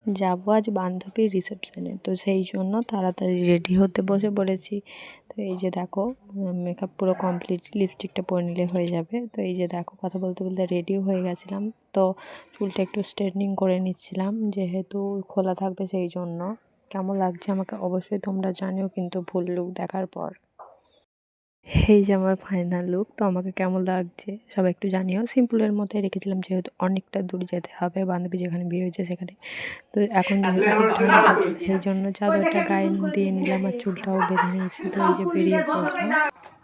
যাবো আজ বান্ধবীর রিসেপশনে, তো সেই জন্য তাড়াতাড়ি রেডি হতে বসে পড়েছি। তো এই যে দেখো মেকআপ পুরো কমপ্লিট, লিপস্টিকটা পরে নিলে হয়ে যাবে। তো এই যে দেখো কথা বলতে বলতে রেডিও হয়ে গেছিলাম। তো চুলটা একটু স্ট্রেটনিং করে নিচ্ছিলাম, যেহেতু খোলা থাকবে সেই জন্য। কেমন লাগছে আমাকে অবশ্যই তোমরা জানিও কিন্তু ফুল লুক দেখার পর। এই যে আমার ফাইনাল লুক, তো আমাকে কেমন লাগছে সবাই একটু জানিও। সিম্পলের মধ্যে রেখেছিলাম, যেহেতু অনেকটা দূর যেতে হবে বান্ধবী যেখানে বিয়ে হয়েছে সেখানে। তো এখন যেহেতু খুব ঠান্ডা পড়ছে, সেই জন্য চাদরটা গায়ে দিয়ে নিলাম আর চুলটাও বেঁধে নিয়েছি। তো এই যে বেরিয়ে পড়লাম।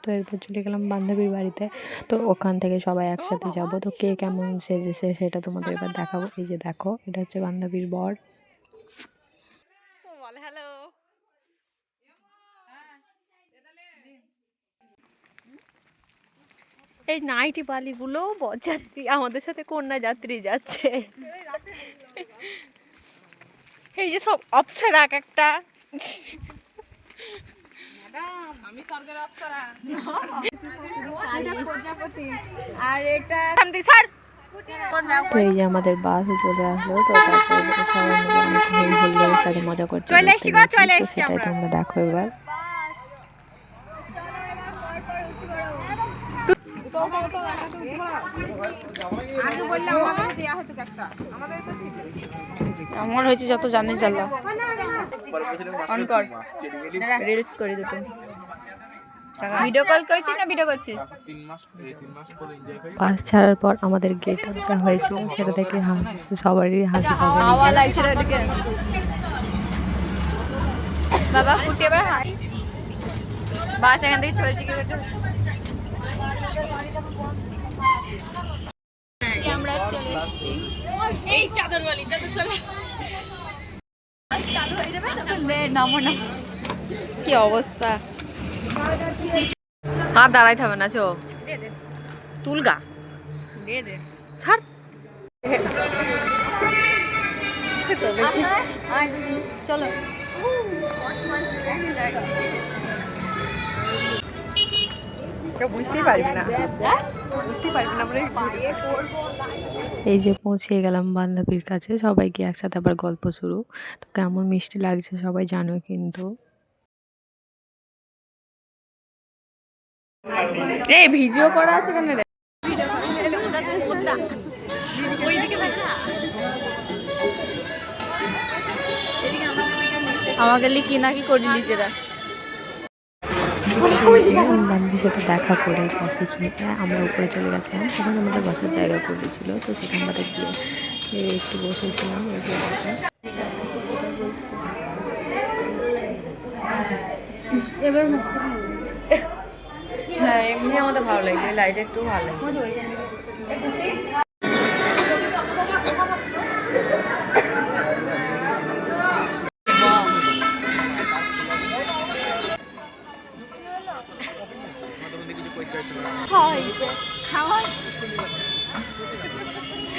তো এরপর চলে গেলাম বান্ধবীর বাড়িতে। তো ওখান থেকে সবাই একসাথে যাব। তো কে কেমন সেজেছে সেটা তোমাদের এবার দেখাবো। এই যে দেখো, এটা হচ্ছে বান্ধবীর বর। হ্যালো, এই নাইটি বালিগুলো বরযাত্রী, আমাদের সাথে কন্যা যাত্রী যাচ্ছে। এই যে সব অপসরা এক একটা। আমি স্বর্গের অপসরা আর এটা স্যার। তো এই যে আমাদের বাস চলে আসলো। তো তারপরে সবাই মিলে অনেক হই হুল্লোড়ের সাথে মজা করতে তো সেটাই তোমরা দেখো এবার। আমার হয়েছে যত জানিস জানলা অন কর, রিলস করি দুটো। ভিডিও কল করেছিস না ভিডিও করছিস? বাস ছাড়ার পর আমাদের গেট আপ যা হয়েছিল সেটা দেখে সবারই হাসি পাবে। হাওয়া লাগছে ওদিকে। বাবা ফুটে এবার হাই। বাস এখান থেকে চলছে কি করতে? আমরা চলে এসেছি। এই চাদর বালি চাদর চলে চালু হয়ে যাবে তখন নামো না। কি অবস্থা! আর দাঁড়াইতে হবে না, চো তুলগা দে দে ছাড়। চলো বুঝতেই পারবি না, এই যে পৌঁছে গেলাম বান্ধবীর কাছে। সবাই গিয়ে একসাথে আবার গল্প শুরু। তো কেমন মিষ্টি লাগছে সবাই জানো কিন্তু। এই ভিডিও করা আছে কেন রে? আমাকে লিখি নাকি করি নিজেরা। বান্ধবীর সাথে দেখা করে কফি খেয়ে আমরা উপরে চলে গেছিলাম। সেখানে আমাদের বসার জায়গা করেছিল, তো সেখানটাতে গিয়ে একটু বসেছিলাম। এই যে এবার হ্যাঁ, এমনি আমাদের ভালো লাগে, লাইট একটু ভালো লাগে।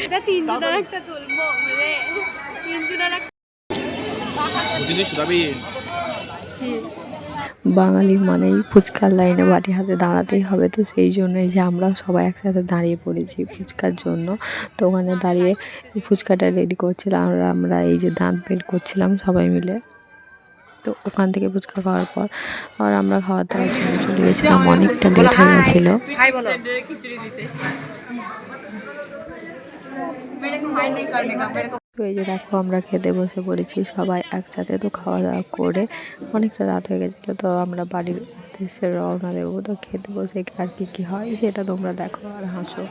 এটা তিনজনের একটা তুলবো, মানে তিনজনের একটা। বাঙালি মানেই ফুচকার লাইনে বাটি হাতে দাঁড়াতেই হবে। তো সেই জন্যই যে আমরা সবাই একসাথে দাঁড়িয়ে পড়েছি ফুচকার জন্য। তো ওখানে দাঁড়িয়ে ফুচকাটা রেডি করছিলাম। আমরা এই যে দাঁত বের করছিলাম সবাই মিলে। তো ওখান থেকে ফুচকা খাওয়ার পর আর আমরা খাওয়ার দাওয়ার জন্য চলে গেছিলাম, অনেকটা লেট হয়ে গেছিলো। তো এই যে দেখো আমরা খেতে বসে পড়েছি সবাই একসাথে। তো খাওয়া দাওয়া করে অনেকটা রাত হয়ে গেছিলো। তো আমরা বাড়ির উদ্দেশ্যে রওনা দেবো। তো খেতে বসে আর কি হয় সেটা তোমরা দেখো আর হাসো।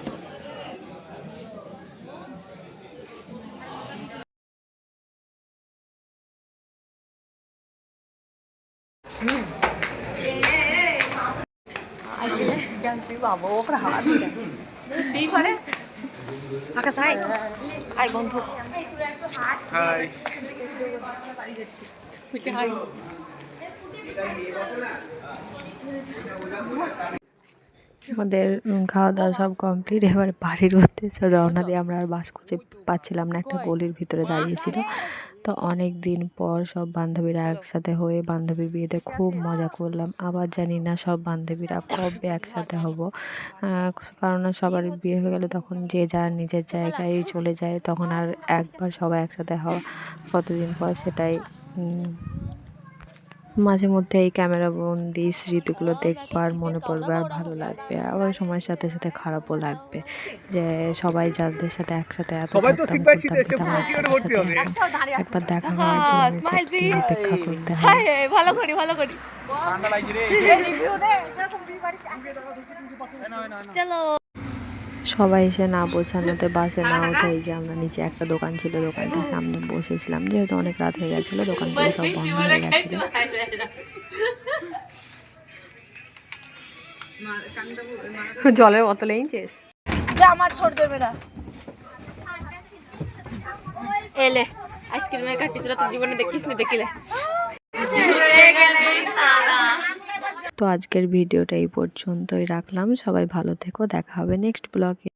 আমাদের খাওয়া দাওয়া সব কমপ্লিট। এবার বাড়ির উদ্দেশ্যে রওনা দিয়ে আমরা আর বাস খুঁজে পাচ্ছিলাম না, একটা গলির ভিতরে দাঁড়িয়েছিল। তো অনেক দিন পর সব বান্ধবীরা একসাথে হয়ে বান্ধবীর বিয়েতে খুব মজা করলাম। আবার জানি না সব বান্ধবীরা কবে একসাথে হব, কারণ সবার বিয়ে হয়ে গেলে তখন যে যার নিজের জায়গায় চলে যায়, তখন আর একবার সবাই একসাথে হওয়া কতদিন পর সেটাই মাঝে মধ্যে এই ক্যামেরা বন্দি স্মৃতিগুলো দেখবার মনে পড়বে আর ভালো লাগবে, আবার সময়ের সাথে সাথে খারাপও লাগবে যে সবাই যাদের সাথে একসাথে এত থাকতাম ঘুরতাম ফিরতাম একবার দেখা হওয়ার জন্য কতদিন অপেক্ষা করতে হয়। সবাই এসে না বোঝানোতে বাসে না উঠে এই যে আমরা নিচে একটা দোকান ছিল, দোকানটার সামনে বসেছিলাম, যেহেতু অনেক রাত হয়ে গেছিলো দোকানগুলো সব বন্ধ হয়ে গেছিলো। জলের বোতল এনেছিস? আমার ছোট দেবে না এলে আইসক্রিমের কাটি তোরা তো জীবনে দেখিস নি, দেখিলে। তো আজকের ভিডিওটা এই পর্যন্তই রাখলাম, সবাই ভালো থেকো, দেখা হবে নেক্সট ব্লগে।